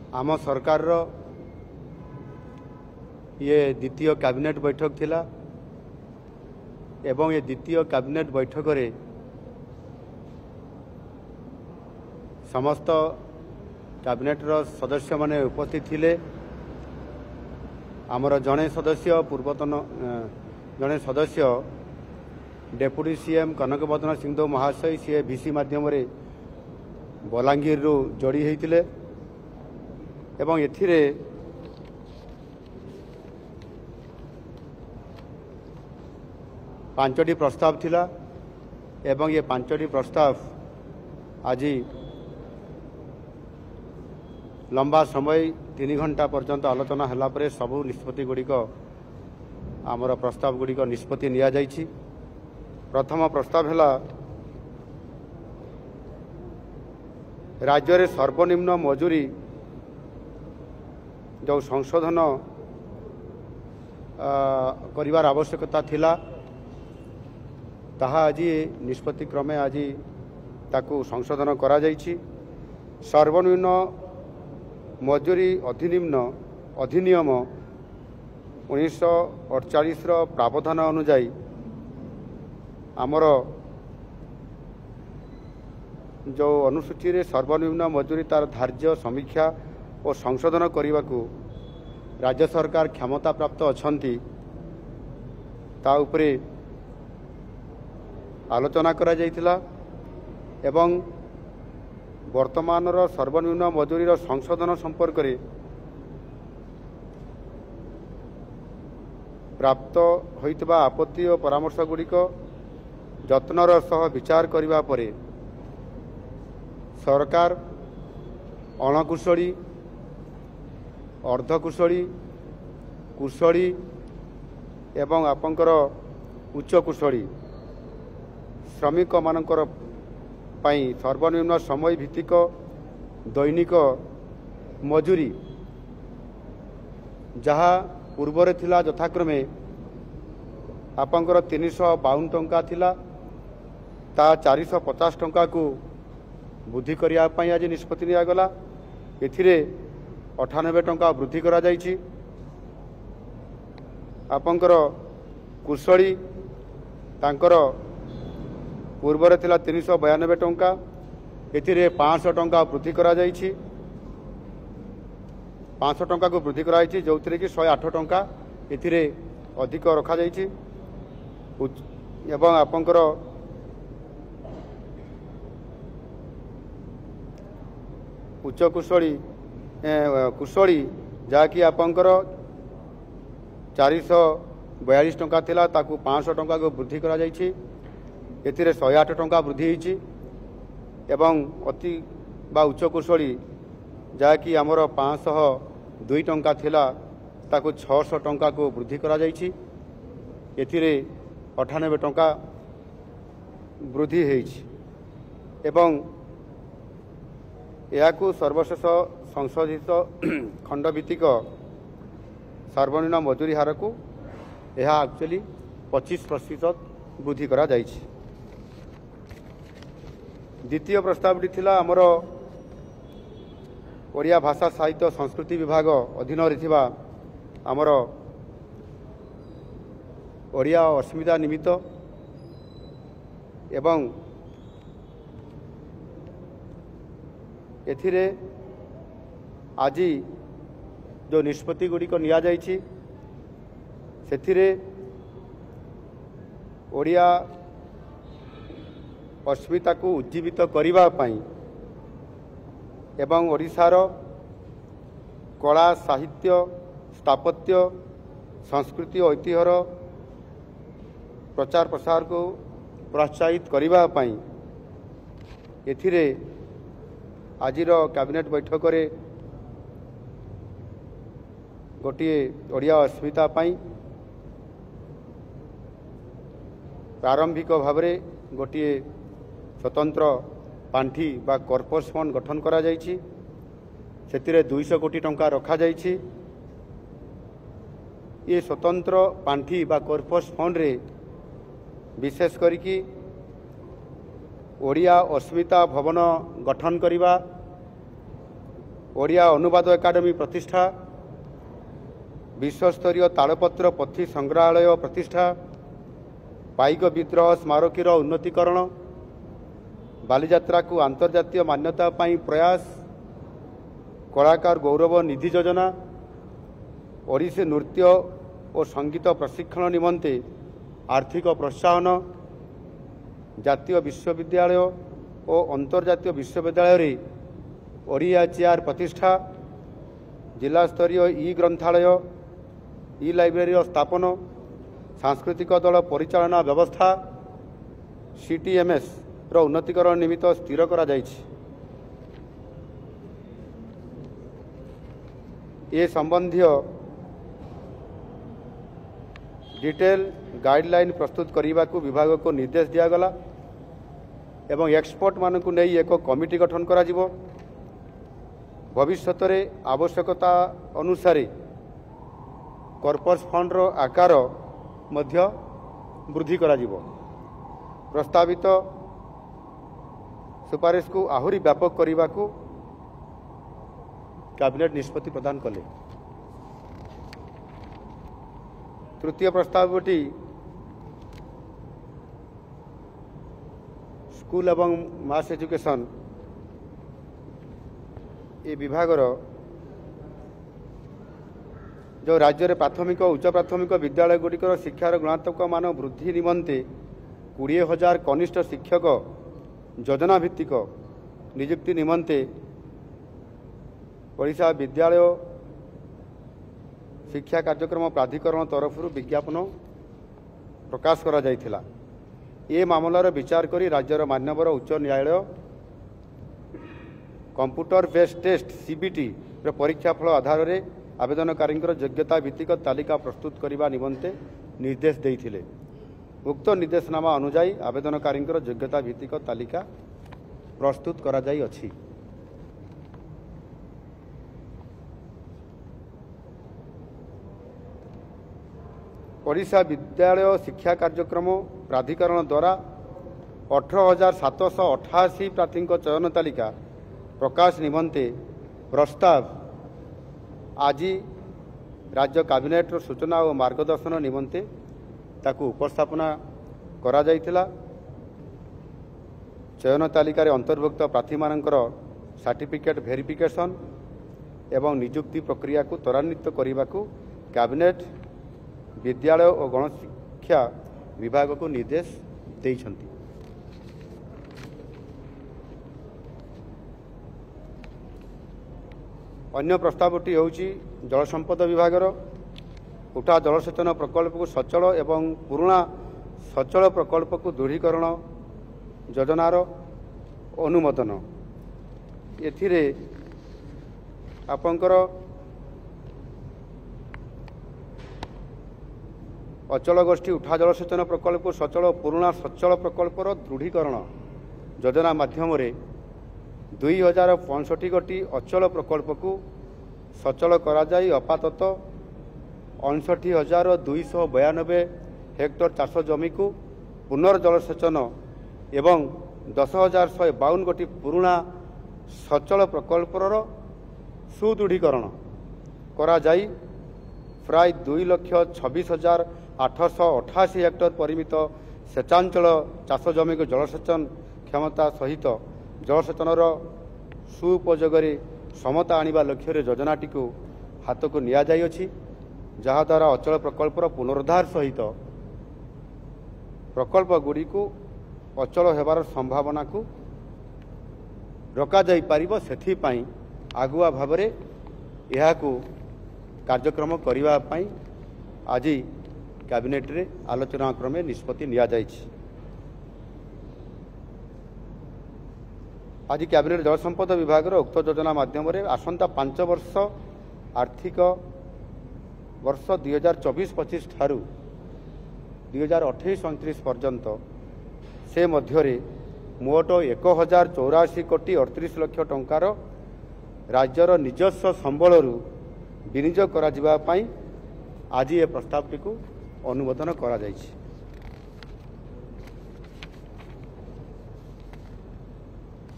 आम सरकार ये द्वितीय कैबिनेट बैठक थिला एवं ये द्वितीय कैबिनेट बैठक रे समस्त कैबिनेट सदस्य माने उपस्थित थिले। आमर जड़े सदस्य पूर्वतन जड़े सदस्य डेप्यूटी सीएम कनकवदन सिंहदेव महाशय सी भिसी माध्यम बलांगीर जोड़ी होते एवं एथिरे पांचटी प्रस्ताव थिला एवं ये पांचटी प्रस्ताव आज लंबा समय 3 घंटा पर्यंत आलोचना हला परे सबु निष्पत्ति गुड़िक आमर प्रस्ताव गुड़िक निष्पत्ति निया जाइछि। प्रथम प्रस्ताव है राज्य रे सर्वनिम्न मजूरी जो संशोधन करिवार आवश्यकता थिला ताहा आज निष्पत्ति क्रमे आज ताकू संशोधन करा जाइछि। सर्वनिम्न मजूरी अधिनियम 1948 प्रावधान अनुजाई आमर जो अनुसूची रे सर्वनिम्न मजूरी तार धार्य समीक्षा और संशोधन करने को राज्य सरकार क्षमता प्राप्त अछंती ता उपरे आलोचना करा जाइथिला एवं वर्तमान सर्वनिम्न मजूरी संशोधन संपर्क में प्राप्त होइतबा आपत्ति और परामर्श गुड़िक जत्नर सह विचार करिबा परे सरकार अणकुशली अर्धकुशली कुशली एवं आपंकर उच्च कुशली श्रमिक मानकर पाई सर्वनिम्न समय भित्तिक दैनिक मजूरी जहाँ पूर्वर थिला यथाक्रमे आपंकर 352 टंका थिला ता 450 टंका को वृद्धि करिया पई आज निष्पत्ति निया गला। एथिरे 98 टंका वृद्धि करा जाइछि। आपंकर कुशली तांकर पूर्वर थिला 392 टंका एथिरे 500 टंका वृद्धि करा जाइछि। 500 टंका को वृद्धि करा जाइछि जो कि 108 टंका एथिरे अधिक रखा जाइछि। एवं आपंकर उच्च कुशली कुशली जहाँकि आपंकर 442 टंका थिला ताकू 500 टंका को वृद्धि करा जाइछि। एथिरे 108 टंका वृद्धि होइछि एवं अति बा उच्च कुशली जहाँकि आमर 502 टंका थिला ताकू 600 टंका को वृद्धि करा जाइछि। एथिरे 98 टंका वृद्धि होइछि एवं याकू सर्वशेष संशोधित खंडभित्तिक सर्वनिम्न मजूरी हार को यह एक्चुअली 25% वृद्धि करा जाइछि। द्वितीय प्रस्तावटी थिला आमर ओडिया भाषा साहित्य संस्कृति विभाग अधीन रहिथिबा आमर ओडिया अस्मिता निमित्त एवं एथिरे आज जो निष्पत्ति गुड़िक निया जाइछि सेथिरे ओडिया अस्मिता को उज्जीवित करिबा पई एवं ओडिशार कला साहित्य स्थापत्य संस्कृति ऐतिह्यर प्रचार प्रसार को प्रोत्साहित करिबा पई एथिरे आजिर कैबिनेट बैठक रे गोटे ओडिया अस्मिता पई प्रारंभिक भाव में गोटे स्वतंत्र पांठी बा कॉर्पस फंड गठन करा जाइछि। सेतिरे 200 कोटी टंका रखा जाइछि। ये स्वतंत्र पांठी बा कॉर्पस फंड रे विशेष करिकी ओडिया अस्मिता भवन गठन करिबा ओडिया अनुवाद एकाडेमी प्रतिष्ठा, विश्वस्तरीय तालपत्र पोथी संग्रहालय प्रतिष्ठा, पाइक विद्रोह स्मारकीर उन्नतीकरण, बालीजात्रा को अंतर्जातीय मान्यता पाई प्रयास, कलाकार गौरव निधि योजना, ओडिसी नृत्य और संगीत प्रशिक्षण निमंते आर्थिक प्रोत्साहन, जातीय विश्वविद्यालय और अंतर्जातीय विश्वविद्यालय रे ओडिया चेयर प्रतिष्ठा, जिला स्तरीय ई ग्रंथालय ई लाइब्रेरी स्थापन, सांस्कृतिक दल परिचालना व्यवस्था सीटीएमएस रो उन्नतीकरण निमित्त स्थिर करा जायछि। ए संबंधी डिटेल गाइडलाइन प्रस्तुत करने को विभाग को निर्देश दिगला एवं एक्सपर्ट मान को नहीं एक कमिटी गठन करा जिवो। भविष्य में आवश्यकता अनुसार कॉर्पस फंड रो आकार मध्य वृद्धि करा जिवो। प्रस्तावित सुपारिश को आहुरी व्यापक करने को कैबिनेट निष्पत्ति प्रदान कले। तृतीय प्रस्तावटी स्कूल एवं मास एजुकेशन ये विभाग जो राज्य में प्राथमिक और उच्च प्राथमिक विद्यालय गुड़िकर शिक्षार गुणात्मक मान वृद्धि निमंते 20,000 कनिष्ठ शिक्षक योजना भित्तिक नियुक्ति निमंते ओडिशा विद्यालय शिक्षा कार्यक्रम प्राधिकरण तरफ विज्ञापन प्रकाश करा जायथिला। ए मामलार विचार करी राज्यर मान्यवर उच्च न्यायालय कंप्यूटर बेस्ड टेस्ट सीबीटी परीक्षाफल आधार में आवेदनकारी योग्यता भित्तिक तालिका प्रस्तुत करने निमंते निर्देश देइथिले। उक्त निर्देशनामा अनुजाई आवेदनकारी योग्यता भित्तिक तालिका प्रस्तुत करा जाई अछि। ओडिशा विद्यालय शिक्षा कार्यक्रम प्राधिकरण द्वारा 18,788 प्रार्थी चयन तालिका प्रकाश निमंते प्रस्ताव आज राज्य कैबिनेट सूचना और मार्गदर्शन निमंते ताकू उपस्थापना करा जायथिला। चयन तालिकार अंतर्भुक्त प्रार्थी मानकर सर्टिफिकेट वेरिफिकेशन एवं नियुक्ति प्रक्रिया को त्वरान्वित करने को कैबिनेट विद्यालय और गणशिक्षा विभाग को निर्देश देइछंती। अन्य प्रस्तावटी होउची जल संपद विभागर उठा जलसेचन प्रकल्प को सचल एवं पुराणा सचल प्रकल्प को दृढ़ीकरण योजनार अनुमोदन। एथिरे आपंकर अचल गोष्ठी उठा जलसेचन प्रकल्प सचल पुराणा सचल प्रकल्पर दृढ़ीकरण योजना माध्यम 2065 गोटी अचल प्रकल्प को सचल कराई आपातत 59,292 हेक्टर चाष जमी को पुनर्जलसेचन एवं 10,152 गोटी पुराणा सचल प्रकल्पर सुदृढ़ीकरण कराई प्राय 2,26,888 हेक्टर परिमित सेचांचल चाष जमी को जलसेचन क्षमता सहित जलसेचनर सुपयोगरे समता आनिबा लक्ष्य योजनाटी को हाथ को निया जाई अछि, जहाद्वारा अचल प्रकल्पर पुनरुद्धार सहित प्रकल्प गुड़ी को अचल होबार संभावना को रोका जाई पारिबो। सेथिपाई आगुआ भावरे यह को कार्यक्रम करने पाई आज कैबिनेट रे आलोचना क्रमे निष्पत्ति निया जायछि। आज कैबिनेट जल संपद विभाग उक्त योजना माध्यम आसंता 5 वर्ष आर्थिक वर्ष 2024-25 ठारू 2028-29 पर्यंत से मध्य मोट 1,084 कोटी 38 लक्ष टंकार राज्यर निजस्व संबल विनियोग करा जिबा पाई आज ये प्रस्तावटी को अनुमोदन करा जायछि।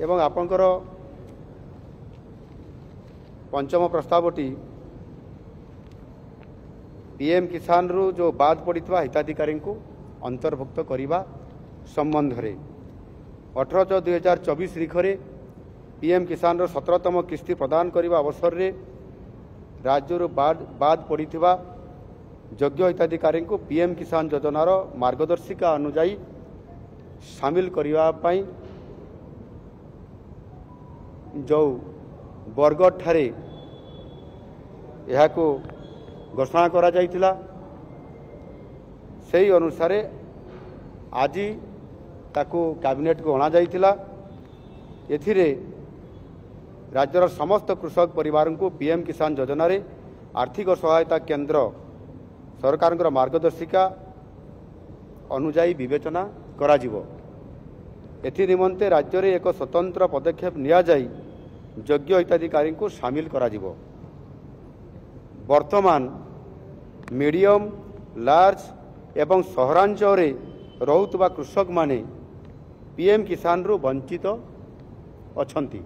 एवं आपंकर पंचम प्रस्तावटी पीएम किसान रु जो बाद पड़ता हिताधिकारी को अंतर्भुक्त करने संबंध में 18/6/2024 तारीख में पीएम किसान रो 17तम किस्ती प्रदान करने अवसर में राज्य बाद पड़ता योग्य हिताधिकारी को पीएम किसान योजनार मार्गदर्शिका अनुजाई शामिल करने जो बरगढ़ ठारे यह घोषणा करा जाइतिला सही अनुसार आज ताकू कैबिनेट को अणा जाइतिला। एथिरे राज्यर समस्त कृषक परिवार को पीएम किसान योजना रे आर्थिक सहायता केंद्र सरकार मार्गदर्शिका अनुजाई विवेचना करा जिवो। एथि निमंते राज्य रे एक स्वतंत्र पदक्षेप निया जाई योग्य हिताधिकारी को शामिल करा जिवो। वर्तमान मीडियम लार्ज एवं सहरांचल रोहुतबा कृषक माने पीएम किसान रु वंचित अछंती।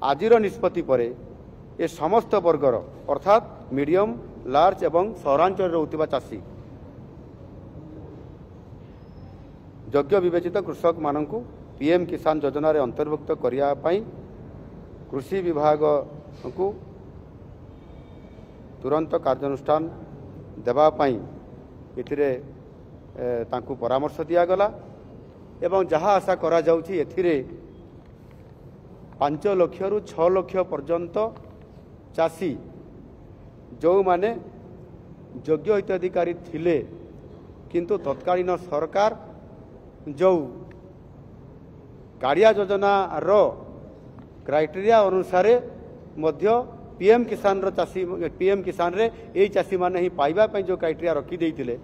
आजिर निष्पत्ति पर ए समस्त वर्गर अर्थात मीडियम लार्ज एवं सहरांचल रोहुतबा चाषी योग्य विवेचित कृषक मानकु पीएम किसान योजना रे अंतर्भुक्त करिया पई कृषि विभाग को तुरंत कार्यानुष्ठान देवाई एथिरे तांकु परामर्श दिगला एवं जहाँ आशा करा जाउछि एथिरे 5 लाख रु 6 लाख पर्यंत चाषी जो माने योग्य हिताधिकारी थिले किंतु तत्कालीन सरकार जो काड़िया योजना रो क्राइटेरिया अनुसार मध्य पीएम किसान रो चाषी पीएम किसान रे यही चाषी माने ही पाइबा पई जो क्राइटेरिया रखी देइतिले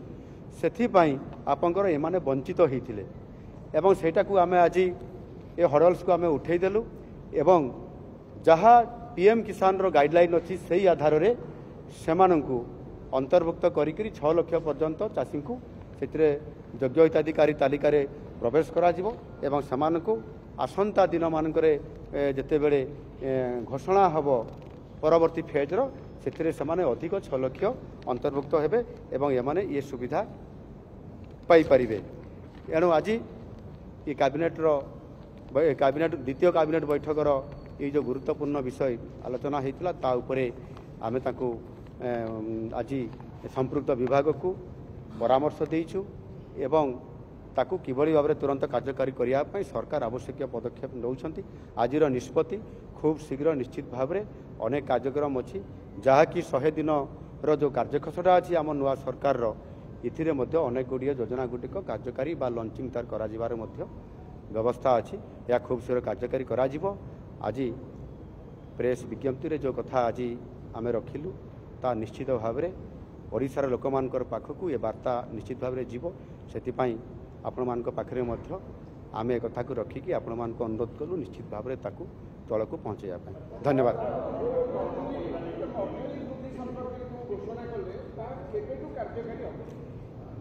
सेथिपाई आपंकर एमाने वंचित होइतिले एवं सेटा को आमे आज ए हडल्स को आमे उठेई देलु एवं जहाँ पीएम किसान रो गाइडलाइन अछि सेही आधार रे सेमानंकु अंतर्भुक्त करिकरी 6 लाख पर्यंत चाषी को सेतिरे योग्य हिताधिकारी तालिका रे प्रवेश करा जिवो एवं सेमानंकु आसंता दिन मानकरे जेते बेले घोषणा हबो परवर्ती फेज्र से अधिक 6 लाख अंतर्भुक्त हेबे एवं एमाने ये सुविधा पाई परिबे। एणु आज ये कैबिनेट द्वितीय कैबिनेट बैठकर ये जो गुरुत्वपूर्ण विषय आलोचना होता ता उपरे आमे ताकू आज संपृक्त विभाग को परामर्श देइछु एवं ताकू किभली भाव में तुरंत कार्यकारी करने सरकार आवश्यक पदक्षेप नौछंती। आजिर निष्पत्ति खूब शीघ्र निश्चित भाव में अनेक कार्यक्रम अच्छी जहाँकि 100 दिन जो कार्यखसटा अच्छी आम नुआ सरकार इथिरे मध्य अनेक गुड़िए योजना गुड़िक कार्यकारी बा लंचिंग तार कराजिबार मध्य व्यवस्था अच्छी या खूब शीघ्र कार्यकारी करा जिवो। आज प्रेस विज्ञप्ति रे जो कथा आज आमे रखिलु ता निश्चित भाव में ओडिशार लोकमानकर पाखकु ये वार्ता निश्चित भाव में जीवो। सेतिपाई आपण मानक पाखरे मध्य आमे कथा को रखिकी आपण मानक अनुरोध कलु निश्चित भाव में ताकू तल को पहुँचाइया पाई। धन्यवाद।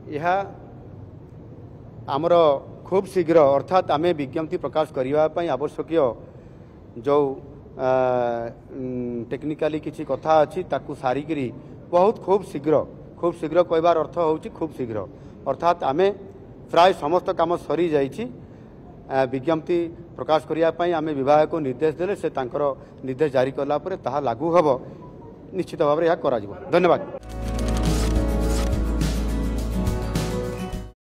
यह आमर खूब शीघ्र अर्थात आमे विज्ञप्ति प्रकाश करने आवश्यक जो टेक्निकाली किसी कथा अच्छी ताकू सारिकी बहुत खूब शीघ्र कहबार अर्थ होची खूब शीघ्र अर्थात आमे प्राय समस्त काम सरी जाइछि। विज्ञप्ति प्रकाश करने आमे विभाग को निर्देश देले से तांकर निर्देश जारी कला परे ताहा लागू हबो निश्चित भाव में यह करा जिवो। धन्यवाद।